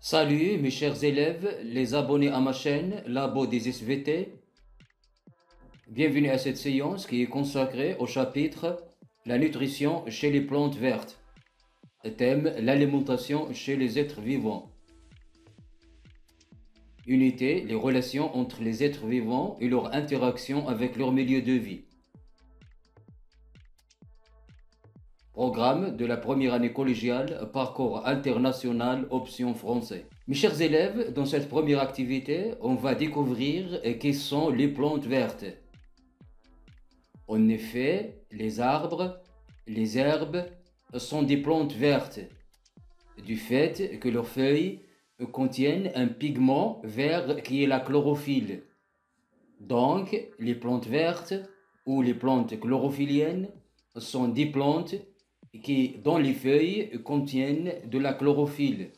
Salut mes chers élèves, les abonnés à ma chaîne Labo des SVT. Bienvenue à cette séance qui est consacrée au chapitre La nutrition chez les plantes vertes. Thème l'alimentation chez les êtres vivants. Unité les relations entre les êtres vivants et leur interaction avec leur milieu de vie. Programme de la première année collégiale, parcours international, option français. Mes chers élèves, dans cette première activité, on va découvrir quelles sont les plantes vertes. En effet, les arbres, les herbes sont des plantes vertes, du fait que leurs feuilles contiennent un pigment vert qui est la chlorophylle. Donc, les plantes vertes ou les plantes chlorophylliennes sont des plantes qui, dont les feuilles contiennent de la chlorophylle,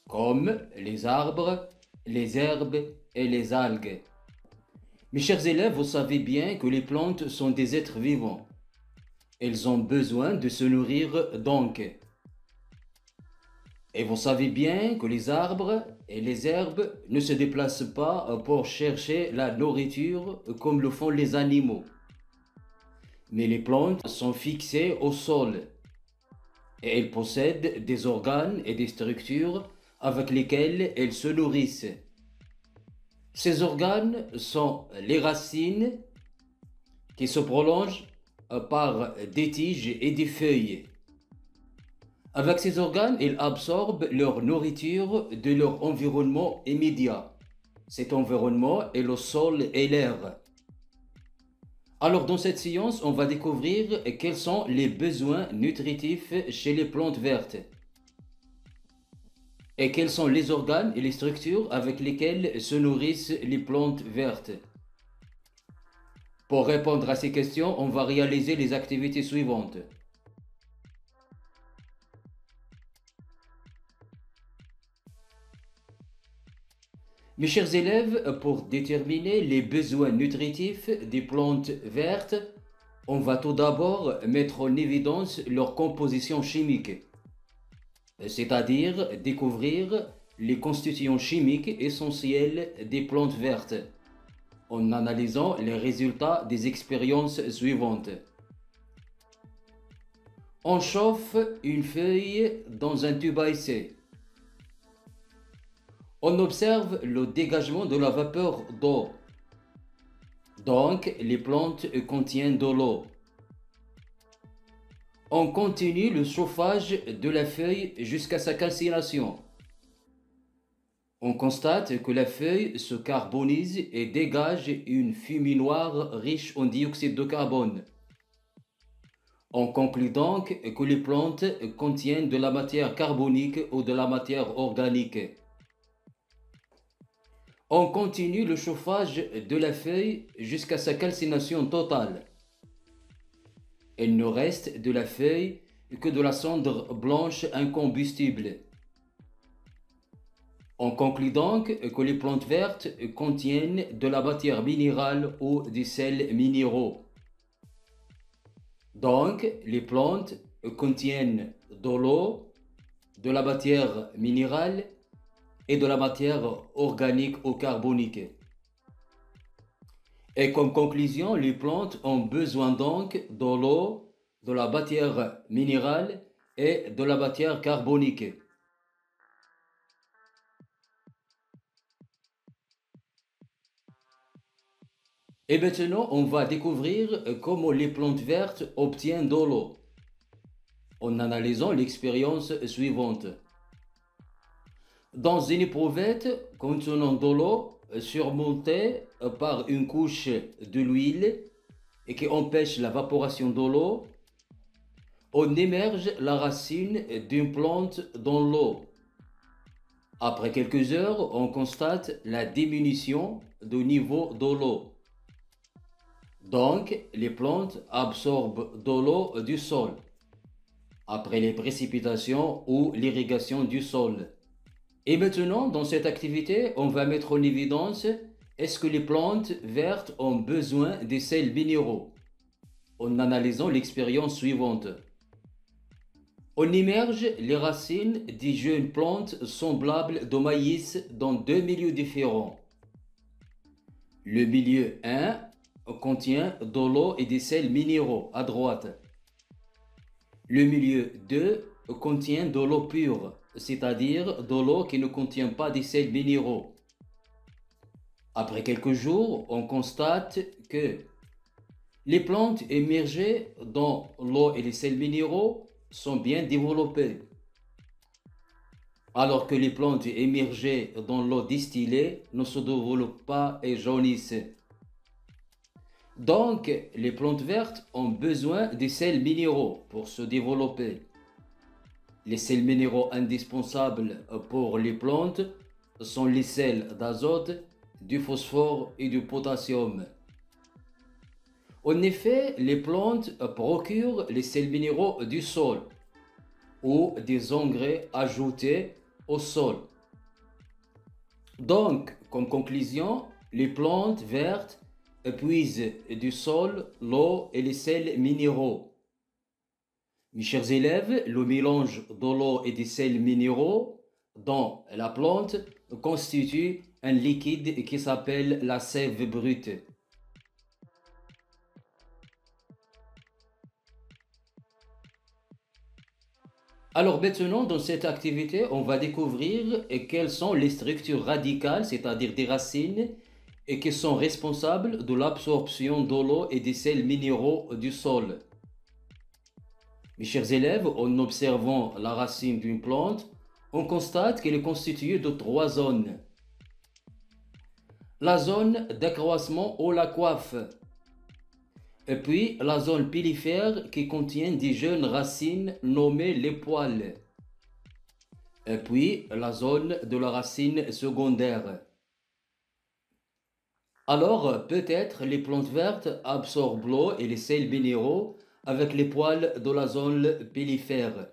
comme les arbres, les herbes et les algues. Mes chers élèves, vous savez bien que les plantes sont des êtres vivants. Elles ont besoin de se nourrir donc. Et vous savez bien que les arbres et les herbes ne se déplacent pas pour chercher la nourriture comme le font les animaux. Mais les plantes sont fixées au sol. Et elles possèdent des organes et des structures avec lesquelles elles se nourrissent. Ces organes sont les racines qui se prolongent par des tiges et des feuilles. Avec ces organes, ils absorbent leur nourriture de leur environnement immédiat. Cet environnement est le sol et l'air. Alors dans cette séance, on va découvrir quels sont les besoins nutritifs chez les plantes vertes et quels sont les organes et les structures avec lesquelles se nourrissent les plantes vertes. Pour répondre à ces questions, on va réaliser les activités suivantes. Mes chers élèves, pour déterminer les besoins nutritifs des plantes vertes, on va tout d'abord mettre en évidence leur composition chimique, c'est-à-dire découvrir les constituants chimiques essentiels des plantes vertes, en analysant les résultats des expériences suivantes. On chauffe une feuille dans un tube à essai. On observe le dégagement de la vapeur d'eau. Donc, les plantes contiennent de l'eau. On continue le chauffage de la feuille jusqu'à sa calcination. On constate que la feuille se carbonise et dégage une fumée noire riche en dioxyde de carbone. On conclut donc que les plantes contiennent de la matière carbonique ou de la matière organique. On continue le chauffage de la feuille jusqu'à sa calcination totale. Il ne reste de la feuille que de la cendre blanche incombustible. On conclut donc que les plantes vertes contiennent de la matière minérale ou des sels minéraux. Donc, les plantes contiennent de l'eau, de la matière minérale et de la matière organique ou carbonique. Et comme conclusion, les plantes ont besoin donc de l'eau, de la matière minérale et de la matière carbonique. Et maintenant, on va découvrir comment les plantes vertes obtiennent de l'eau en analysant l'expérience suivante. Dans une éprouvette contenant de l'eau surmontée par une couche de l'huile et qui empêche l'évaporation de l'eau, on émerge la racine d'une plante dans l'eau. Après quelques heures, on constate la diminution du niveau de l'eau. Donc, les plantes absorbent de l'eau du sol après les précipitations ou l'irrigation du sol. Et maintenant, dans cette activité, on va mettre en évidence est-ce que les plantes vertes ont besoin des sels minéraux en analysant l'expérience suivante. On immerge les racines des jeunes plantes semblables de maïs dans deux milieux différents. Le milieu 1 contient de l'eau et des sels minéraux à droite. Le milieu 2 contient de l'eau pure, c'est-à-dire de l'eau qui ne contient pas des sels minéraux. Après quelques jours, on constate que les plantes immergées dans l'eau et les sels minéraux sont bien développées, alors que les plantes immergées dans l'eau distillée ne se développent pas et jaunissent. Donc, les plantes vertes ont besoin des sels minéraux pour se développer. Les sels minéraux indispensables pour les plantes sont les sels d'azote, du phosphore et du potassium. En effet, les plantes procurent les sels minéraux du sol ou des engrais ajoutés au sol. Donc, comme conclusion, les plantes vertes puisent du sol l'eau et les sels minéraux. Mes chers élèves, le mélange de l'eau et des sels minéraux dans la plante constitue un liquide qui s'appelle la sève brute. Alors maintenant, dans cette activité, on va découvrir quelles sont les structures radicales, c'est-à-dire des racines, et qui sont responsables de l'absorption de l'eau et des sels minéraux du sol. Mes chers élèves, en observant la racine d'une plante, on constate qu'elle est constituée de trois zones. La zone d'accroissement ou la coiffe, et puis la zone pilifère qui contient des jeunes racines nommées les poils, et puis la zone de la racine secondaire. Alors, peut-être les plantes vertes absorbent l'eau et les sels minéraux avec les poils de la zone pilifère.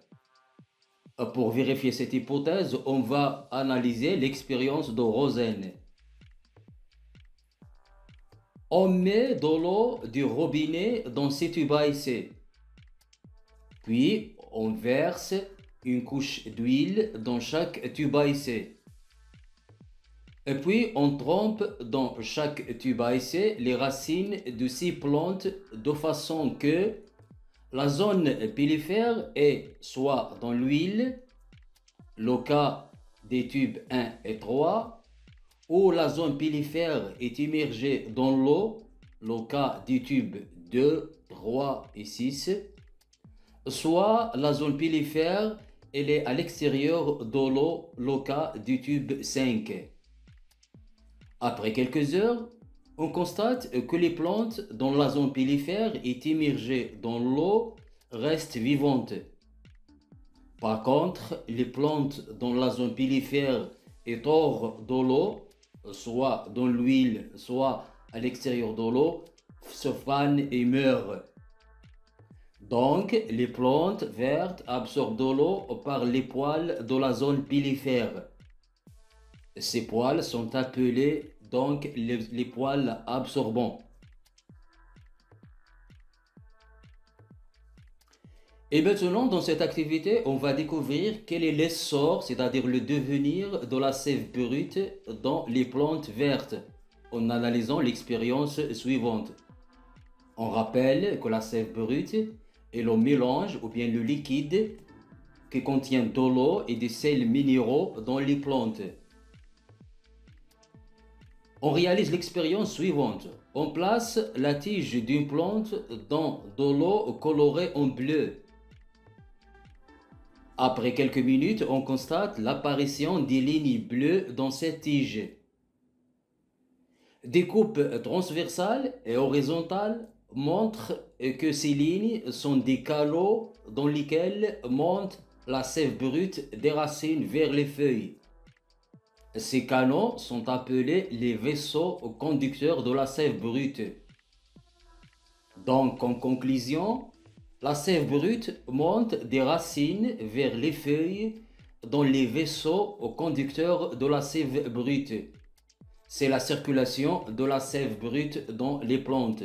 Pour vérifier cette hypothèse, on va analyser l'expérience de Rosen. On met de l'eau du robinet dans ces tubes à essai. Puis, on verse une couche d'huile dans chaque tube à essai. Et puis, on trempe dans chaque tube à essai les racines de ces plantes de façon que la zone pilifère est soit dans l'huile, le cas des tubes 1 et 3, ou la zone pilifère est immergée dans l'eau, le cas des tubes 2, 3 et 6, soit la zone pilifère elle est à l'extérieur de l'eau, le cas du tube 5. Après quelques heures, on constate que les plantes dont la zone pilifère est immergée dans l'eau restent vivantes. Par contre, les plantes dont la zone pilifère est hors de l'eau, soit dans l'huile, soit à l'extérieur de l'eau, se fanent et meurent. Donc, les plantes vertes absorbent de l'eau par les poils de la zone pilifère. Ces poils sont appelés donc les poils absorbants. Et maintenant, dans cette activité, on va découvrir quel est l'essor, c'est-à-dire le devenir de la sève brute dans les plantes vertes, en analysant l'expérience suivante. On rappelle que la sève brute est le mélange ou bien le liquide qui contient de l'eau et des sels minéraux dans les plantes. On réalise l'expérience suivante. On place la tige d'une plante dans de l'eau colorée en bleu. Après quelques minutes, on constate l'apparition des lignes bleues dans cette tige. Des coupes transversales et horizontales montrent que ces lignes sont des calots dans lesquels monte la sève brute des racines vers les feuilles. Ces canaux sont appelés les vaisseaux conducteurs de la sève brute. Donc, en conclusion, la sève brute monte des racines vers les feuilles dans les vaisseaux conducteurs de la sève brute. C'est la circulation de la sève brute dans les plantes.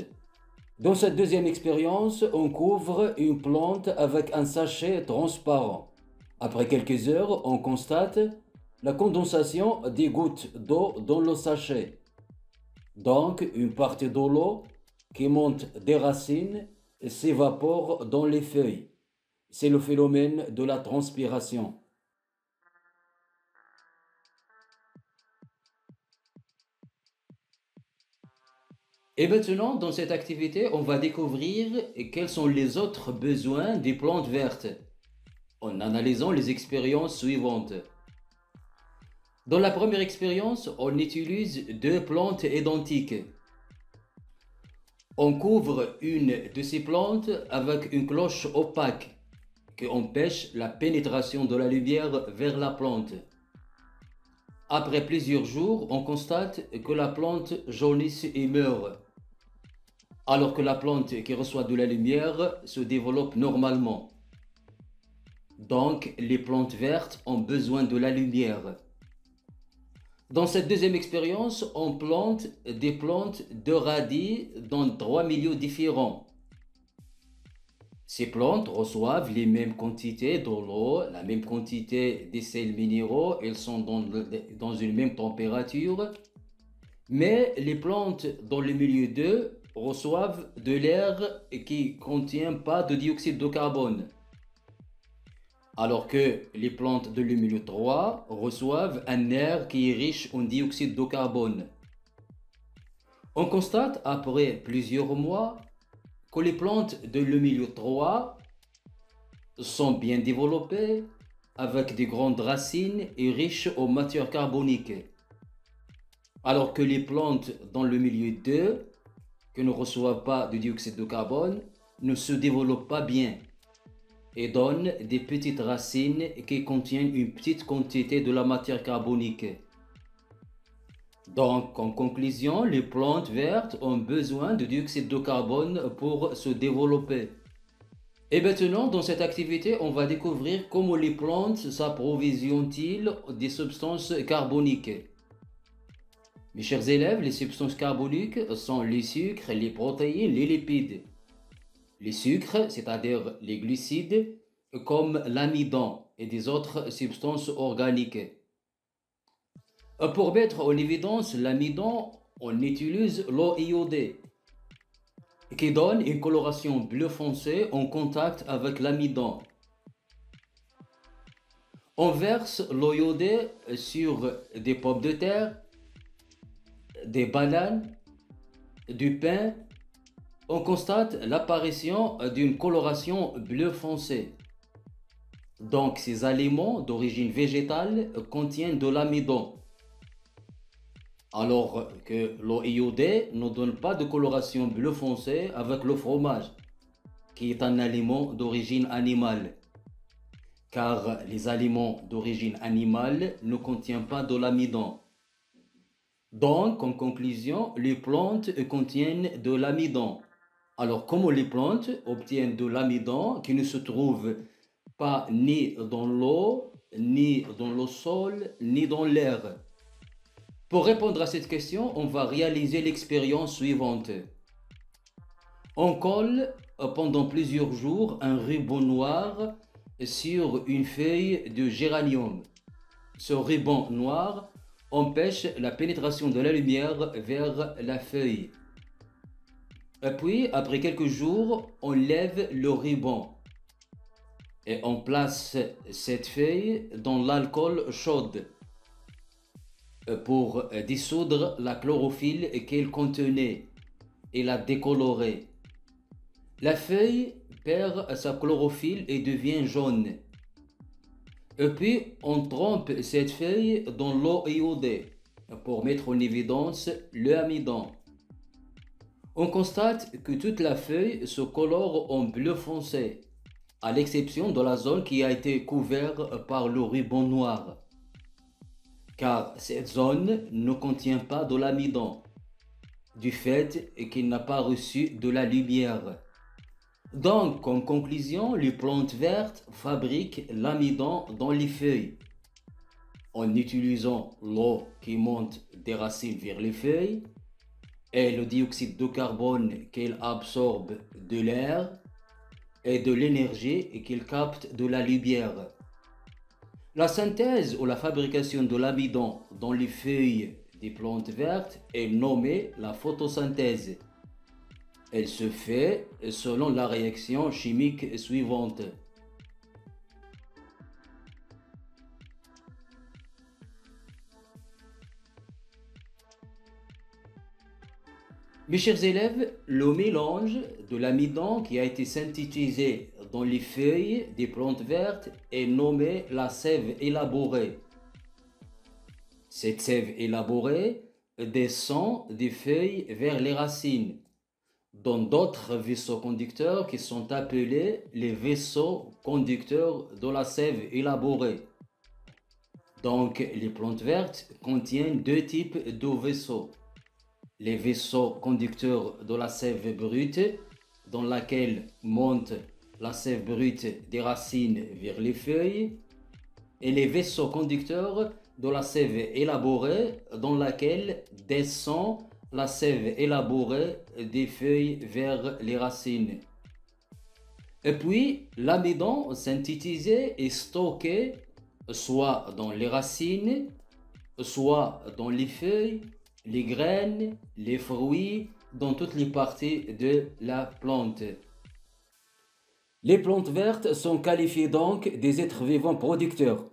Dans cette deuxième expérience, on couvre une plante avec un sachet transparent. Après quelques heures, on constate la condensation des gouttes d'eau dans le sachet. Donc, une partie de l'eau qui monte des racines s'évapore dans les feuilles. C'est le phénomène de la transpiration. Et maintenant, dans cette activité, on va découvrir quels sont les autres besoins des plantes vertes en analysant les expériences suivantes. Dans la première expérience, on utilise deux plantes identiques. On couvre une de ces plantes avec une cloche opaque qui empêche la pénétration de la lumière vers la plante. Après plusieurs jours, on constate que la plante jaunisse et meurt, alors que la plante qui reçoit de la lumière se développe normalement. Donc, les plantes vertes ont besoin de la lumière. Dans cette deuxième expérience, on plante des plantes de radis dans trois milieux différents. Ces plantes reçoivent les mêmes quantités d'eau, la même quantité des sels minéraux, elles sont dans une même température, mais les plantes dans le milieu 2 reçoivent de l'air qui ne contient pas de dioxyde de carbone, alors que les plantes de le milieu 3 reçoivent un air qui est riche en dioxyde de carbone. On constate après plusieurs mois que les plantes de le milieu 3 sont bien développées, avec des grandes racines et riches en matière carbonique, alors que les plantes dans le milieu 2, qui ne reçoivent pas de dioxyde de carbone, ne se développent pas bien et donnent des petites racines qui contiennent une petite quantité de la matière carbonique. Donc, en conclusion, les plantes vertes ont besoin de dioxyde de carbone pour se développer. Et maintenant, dans cette activité, on va découvrir comment les plantes s'approvisionnent-ils des substances carboniques. Mes chers élèves, les substances carboniques sont les sucres, les protéines, les lipides. Les sucres, c'est-à-dire les glucides, comme l'amidon et des autres substances organiques. Pour mettre en évidence l'amidon, on utilise l'eau iodée, qui donne une coloration bleu foncé en contact avec l'amidon. On verse l'eau iodée sur des pommes de terre, des bananes, du pain. On constate l'apparition d'une coloration bleu foncé. Donc ces aliments d'origine végétale contiennent de l'amidon, alors que l'eau iodée ne donne pas de coloration bleu foncé avec le fromage, qui est un aliment d'origine animale, car les aliments d'origine animale ne contiennent pas de l'amidon. Donc, en conclusion, les plantes contiennent de l'amidon. Alors, comment les plantes obtiennent de l'amidon qui ne se trouve pas ni dans l'eau, ni dans le sol, ni dans l'air? Pour répondre à cette question, on va réaliser l'expérience suivante. On colle pendant plusieurs jours un ruban noir sur une feuille de géranium. Ce ruban noir empêche la pénétration de la lumière vers la feuille. Puis, après quelques jours, on lève le ruban et on place cette feuille dans l'alcool chaude pour dissoudre la chlorophylle qu'elle contenait et la décolorer. La feuille perd sa chlorophylle et devient jaune. Et puis, on trempe cette feuille dans l'eau iodée pour mettre en évidence le amidon. On constate que toute la feuille se colore en bleu foncé, à l'exception de la zone qui a été couverte par le ruban noir, car cette zone ne contient pas de l'amidon, du fait qu'il n'a pas reçu de la lumière. Donc, en conclusion, les plantes vertes fabriquent l'amidon dans les feuilles, en utilisant l'eau qui monte des racines vers les feuilles est le dioxyde de carbone qu'il absorbe de l'air et de l'énergie qu'il capte de la lumière. La synthèse ou la fabrication de l'amidon dans les feuilles des plantes vertes est nommée la photosynthèse. Elle se fait selon la réaction chimique suivante. Mes chers élèves, le mélange de l'amidon qui a été synthétisé dans les feuilles des plantes vertes est nommé la sève élaborée. Cette sève élaborée descend des feuilles vers les racines, dans d'autres vaisseaux conducteurs qui sont appelés les vaisseaux conducteurs de la sève élaborée. Donc, les plantes vertes contiennent deux types de vaisseaux. Les vaisseaux conducteurs de la sève brute, dans laquelle monte la sève brute des racines vers les feuilles, et les vaisseaux conducteurs de la sève élaborée, dans laquelle descend la sève élaborée des feuilles vers les racines. Et puis, l'amidon synthétisé est stocké soit dans les racines, soit dans les feuilles, les graines, les fruits, dans toutes les parties de la plante. Les plantes vertes sont qualifiées donc des êtres vivants producteurs,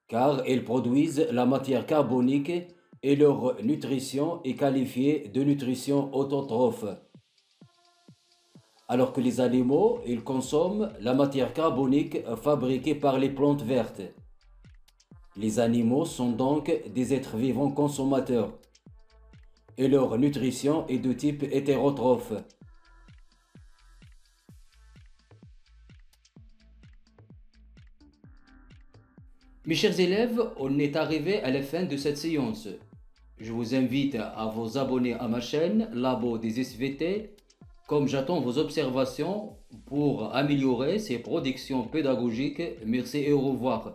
car elles produisent la matière carbonique et leur nutrition est qualifiée de nutrition autotrophe. Alors que les animaux, ils consomment la matière carbonique fabriquée par les plantes vertes. Les animaux sont donc des êtres vivants consommateurs et leur nutrition est de type hétérotrophe. Mes chers élèves, on est arrivé à la fin de cette séance. Je vous invite à vous abonner à ma chaîne Labo des SVT, comme j'attends vos observations pour améliorer ces productions pédagogiques. Merci et au revoir.